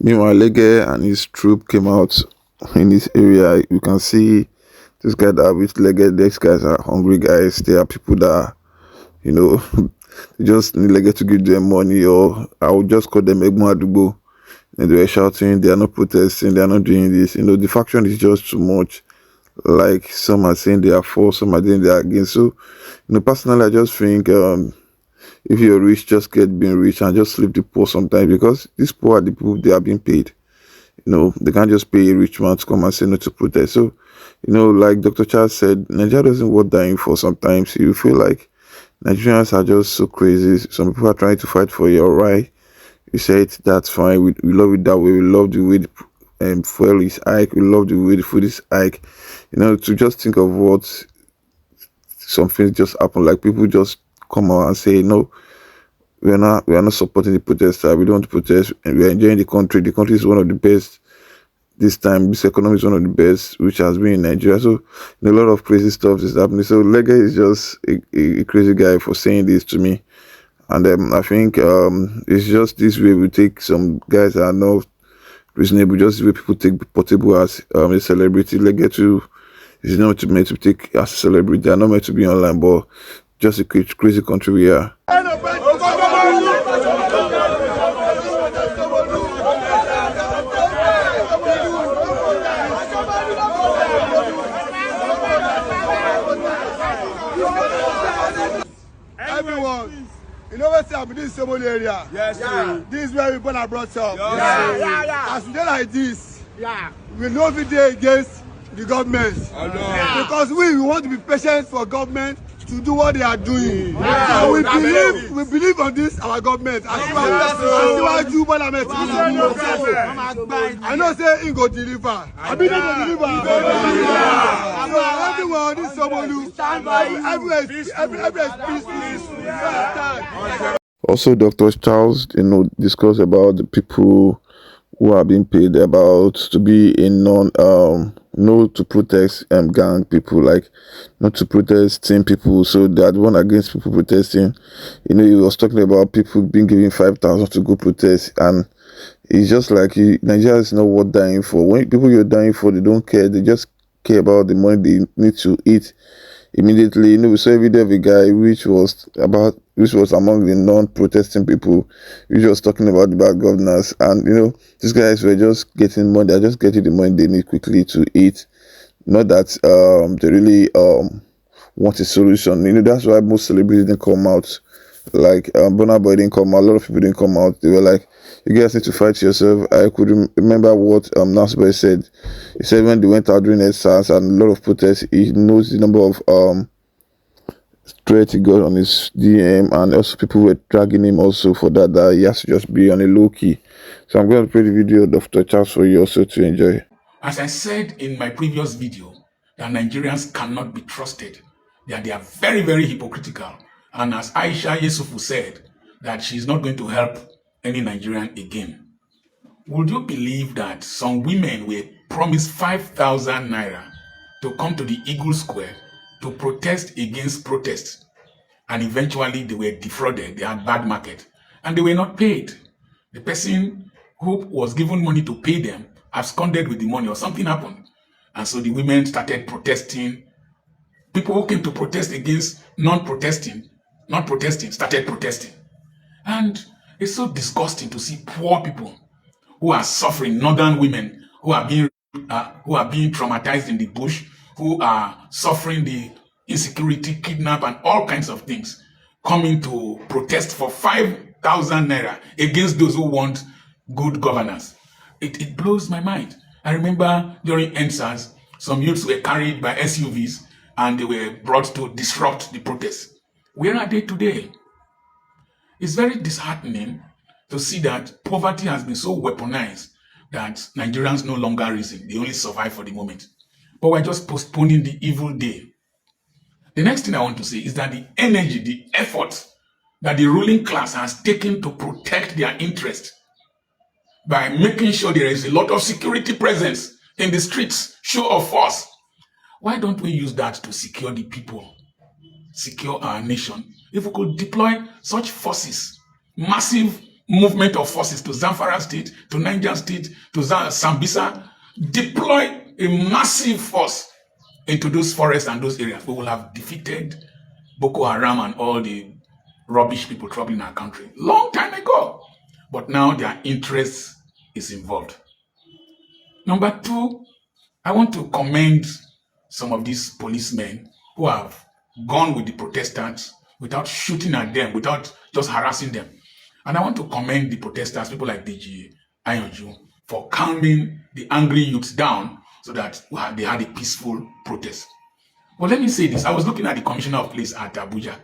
Meanwhile, Lege and his troop came out in this area. You can see this guy that with Lege. These guys are hungry guys. They are people that, you know, they just need Lege to give them money, or I would just call them Egmo Adubo. And they were shouting, they are not protesting, they are not doing this. You know, the faction is just too much. Like, some are saying they are for, some are saying they are against. So, personally, I just think if you're rich, just get being rich and just sleep the poor sometimes, because these poor are the people they are being paid. They can't just pay a rich man to come and say no to protest. So, like Dr. Charles said, Nigeria doesn't worth dying for. Sometimes you feel like Nigerians are just so crazy. Some people are trying to fight for your right. You say it, that's fine. We love it that way. We love the way the fuel is hike. We love the way the food is hike. To just think of what something just happened, like people just come out and say, no, we are not supporting the protester. We don't want to protest, and we are enjoying the country. The country is one of the best this time. This economy is one of the best which has been in Nigeria. So a lot of crazy stuff is happening. So Lege is just a crazy guy for saying this to me. And I think it's just this way we take some guys that are not reasonable, just the way people take Portable as a celebrity. Lege too is not meant to take as a celebrity. They are not meant to be online, but just a crazy country we are. Everyone, what's up in this same area? Yes, yeah. This is where we born and brought up. As we dey like this, we know every day against the government. Because we want to be patient for government to do what they are doing. So we believe on this, our government. I know say he go deliver. I mean, he go deliver. Everyone, this Somolu, everywhere is peaceful. Also, Dr. Charles, discussed about the people who are being paid about to be in no to protest gang people, like not to protest team people. So they are the one against people protesting. He was talking about people being given 5,000 to go protest, and it's just like Nigeria is not worth dying for. When people you're dying for, they don't care. They just care about the money they need to eat immediately. We saw a video of a guy which was among the non-protesting people, which was talking about the bad governance, and these guys were just getting money. They're just getting the money they need quickly to eat. Not that they really want a solution. That's why most celebrities didn't come out. Like Burna Boy didn't come out. A lot of people didn't come out. They were like, you guys need to fight yourself. I could remember what Nasboy said. He said when they went out during SARS and a lot of protests, he knows the number of threats he got on his DM, and also people were dragging him also for that he has to just be on a low key. So I'm going to play the video of Dr. Charles for you also to enjoy. As I said in my previous video, that Nigerians cannot be trusted. They are very, very hypocritical. And as Aisha Yesufu said, that she's not going to help any Nigerian again. Would you believe that some women were promised 5,000 naira to come to the Eagle Square to protest against protests, and eventually they were defrauded? They had bad market and they were not paid. The person who was given money to pay them absconded with the money, or something happened, and so the women started protesting. People who came to protest against non-protesting started protesting. And it's so disgusting to see poor people who are suffering, northern women who are being traumatized in the bush, who are suffering the insecurity, kidnap, and all kinds of things, coming to protest for 5,000 naira against those who want good governance. It blows my mind. I remember during NSAS, some youths were carried by SUVs and they were brought to disrupt the protests. Where are they today? It's very disheartening to see that poverty has been so weaponized that Nigerians no longer reason. They only survive for the moment. But we're just postponing the evil day. The next thing I want to say is that the energy, the effort that the ruling class has taken to protect their interest by making sure there is a lot of security presence in the streets, show of force. Why don't we use that to secure the people, secure our nation? If we could deploy such forces, massive movement of forces to Zamfara State, to Niger State, to Sambisa, deploy a massive force into those forests and those areas, we will have defeated Boko Haram and all the rubbish people troubling our country long time ago. But now their interest is involved. Number two, I want to commend some of these policemen who have gone with the protesters without shooting at them, without just harassing them. And I want to commend the protesters, people like LEGE Miami, for calming the angry youths down so that they had a peaceful protest. But let me say this. I was looking at the commissioner of police at Abuja.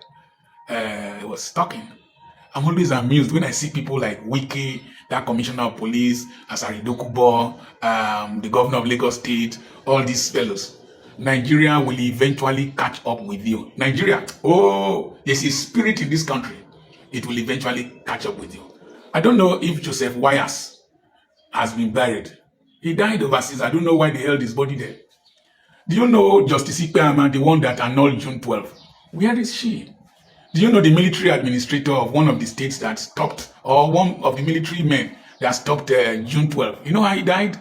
He was talking. I'm always amused when I see people like Wike, that commissioner of police, Asari Dokubo, the governor of Lagos State, all these fellows. Nigeria will eventually catch up with you. Nigeria, oh, there's a spirit in this country. It will eventually catch up with you. I don't know if Joseph Wires has been buried. He died overseas. I don't know why they held his body there. Do you know Justice Ikpeama, the one that annulled June 12? Where is she? Do you know the military administrator of one of the states that stopped, or one of the military men that stopped June 12? You know how he died?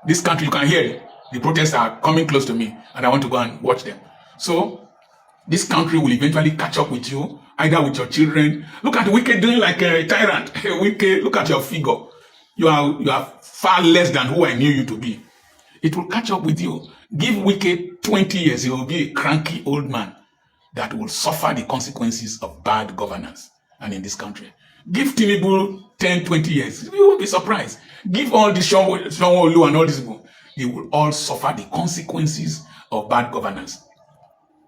This country, you can hear it. The protests are coming close to me, and I want to go and watch them. So, this country will eventually catch up with you, either with your children. Look at Wike doing like a tyrant. Wike, look at your figure. You are far less than who I knew you to be. It will catch up with you. Give Wike 20 years, he will be a cranky old man that will suffer the consequences of bad governance and in this country. Give Tinubu 10, 20 years. You will be surprised. Give all the Sanwo-Olu and all these people. They will all suffer the consequences of bad governance.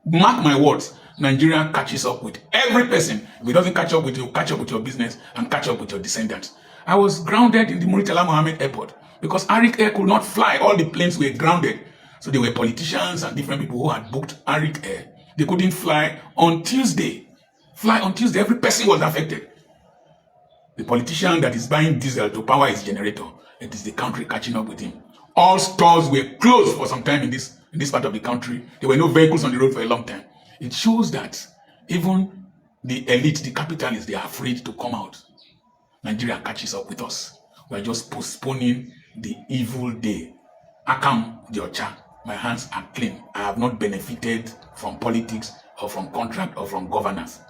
Mark my words, Nigeria catches up with every person. If it doesn't catch up with you, catch up with your business and catch up with your descendants. I was grounded in the Muritala Mohammed Airport because Arik Air could not fly. All the planes were grounded. So there were politicians and different people who had booked Arik Air. They couldn't fly on Tuesday. Fly on Tuesday. Every person was affected. The politician that is buying diesel to power his generator, it is the country catching up with him. All stores were closed for some time in this part of the country. There were no vehicles on the road for a long time. It shows that even the elite, the capitalists, they are afraid to come out. Nigeria catches up with us. We are just postponing the evil day. Akam Diocha, my hands are clean. I have not benefited from politics or from contract or from governance.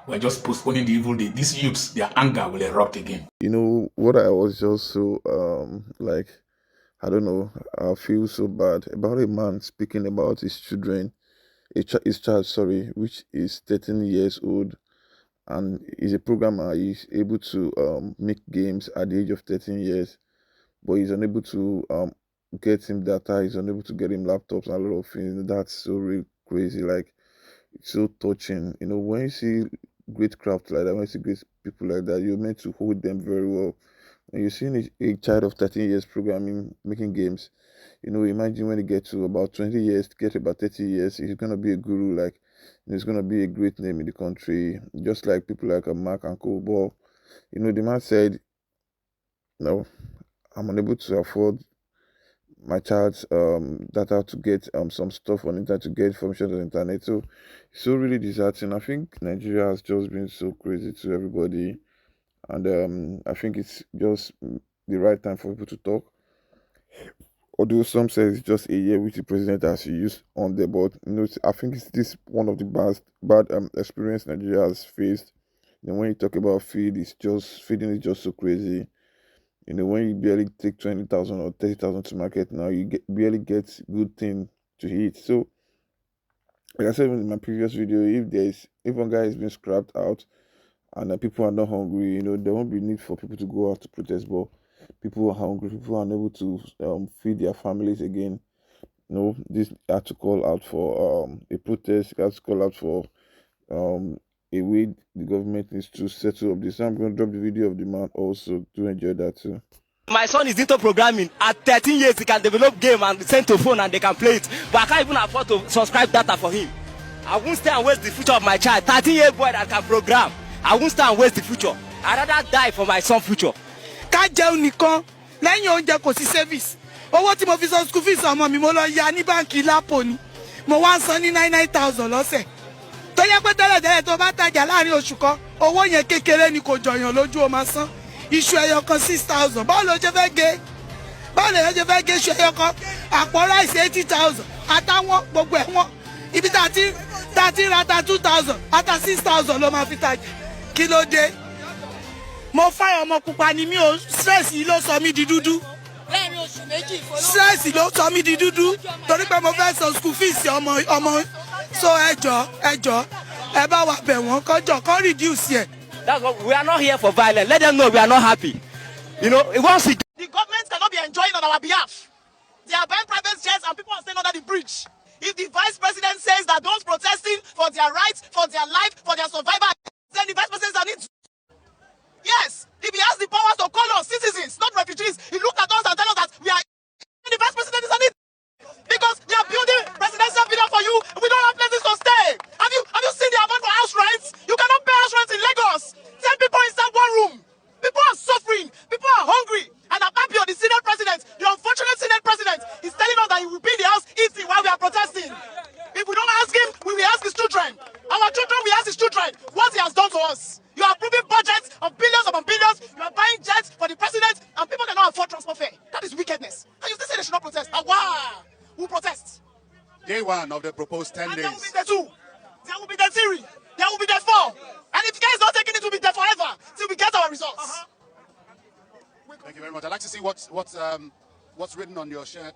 We're just postponing the evil day. These youths, their anger will erupt again. You know, what I was just so, I don't know, I feel so bad about a man speaking about his children, his child, which is 13 years old, and he's a programmer. He's able to make games at the age of 13 years, but he's unable to get him data, he's unable to get him laptops and a lot of things. That's so really crazy, like, it's so touching. You know, when you see great craft like that, when you see great people like that, you're meant to hold them very well. And you're seeing a child of 13 years programming, making games. You know, imagine when he gets to about 20 years, get about 30 years, he's going to be a guru, like, he's going to be a great name in the country, just like people like Mark and Co. But, you know, the man said, no, I'm unable to afford my child's data to get some stuff on internet, to get information on the internet. So it's so really disheartening. I think Nigeria has just been so crazy to everybody, and I think it's just the right time for people to talk. Although some say it's just a year which the president has used on the board, you know, I think it's this one of the bad experience Nigeria has faced. You know, when you talk about feeding is just so crazy. You know, when you barely take 20,000 or 30,000 to market now, you barely get good thing to eat. So, like I said in my previous video, if one guy is being scrapped out and people are not hungry, you know, there won't be need for people to go out to protest. But people are hungry, people are unable to feed their families again. You know, this had to call out for a protest. Had to call out for a way the government needs to settle up this. I'm going to drop the video of the man also to enjoy that too. My son is into programming. At 13 years, he can develop game and send to phone and they can play it. But I can't even afford to subscribe data for him. I won't stay and waste the future of my child. 13-year boy that can program. I won't stay and waste the future. I'd rather die for my son's future. Can't jẹun nìkan lẹ́yìn oúnjẹ kò sí service. Owó tí mo fi san school fees ọmọ mi mo lọ ya ní báǹkì lápò ni. Mo wá ń san ní 9,000 lọ́sẹ̀. tó yẹ pé tẹ́lẹ̀tẹ́lẹ̀ tó bá tajà láàrin oṣù kan owó yẹn kékeré ni kò jọyàn lójú o máa san iṣu ẹyọ kan 6,000 báwo ló ṣe fẹ́ gé iṣu ẹyọ kan àpò ráìsì 80,000 àtàwọn gbogbo ẹ̀ wọ́n ibi tá a ti ra ata 2,000 ata 6,000 ló máa fi tajà kí ló dé. mo fáyọ̀ ọmọ pupa ni mi ò stress yìí ló sọ mí di dúdú stress ló sọ mí di dúdú torí pé mo fẹ́ san school fees ọmọ so ẹjọ́ ẹ bá wa bẹ̀ wọ́n kọ́ reduce ẹ̀. That's what we are not here for violence. Let them know we are not happy. You know, once we the government cannot be enjoying on our behalf. They are buying private jets and people are staying under the bridge. If the vice president says that those protesting for their rights, for their life, for their survival, then the vice president doesn't need to. Yes, if he has the powers to call us citizens, not refugees, he looked at us and tell us that we are. The vice president is on it because they are building residential villa for you. We don't have places to stay. Have you seen the amount for house rents? You cannot pay house rents in Lagos. 10 people inside one room. People are suffering. People are hungry. And Apapio, the Senate president, the unfortunate Senate president, is telling us that he will be in the house eating while we are protesting. If we don't ask him, we will ask his children. Our children will ask his children what he has done to us. You are approving budgets of billions upon billions. You are buying jets for the president, and people cannot afford transport fare. That is wickedness. And you still say they should not protest. Wow! Who protest? Day one of the proposed 10 days. There will be day 2. There will be day 3. There will be day 4. And if you guys not taking it, will be there forever till we get our results. Thank you very much. I'd like to see what's written on your shirt.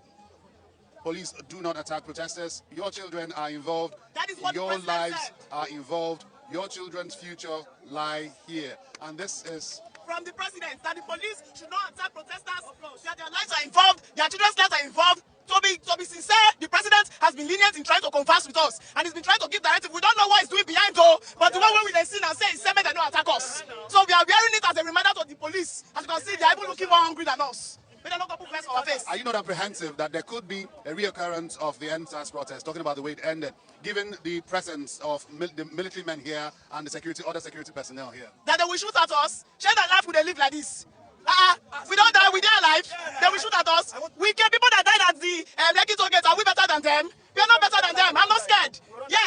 Police do not attack protesters. Your children are involved. That is what your the lives said. are involved. Your children's future lie here. And this is from the president that the police should not attack protesters, that their lives are involved, their children's lives are involved. To be sincere, the president has been lenient in trying to converse with us, and he's been trying to give directive. We don't know what he's doing behind though, but the one way we can see and say is they don't attack us. So we are wearing it as a reminder to the police. As you can see, they are even looking more hungry than us. They don't put face on our face. Are you not apprehensive that there could be a reoccurrence of the NSAS protest, talking about the way it ended, given the presence of the military men here and the other security personnel here? That they will shoot at us? Share their life, would they live like this? We don't die, we die alive. They will shoot at us. We get people that died at the LEGE toll gate. Are we better than them? We are not better than them. I'm not scared. Yes.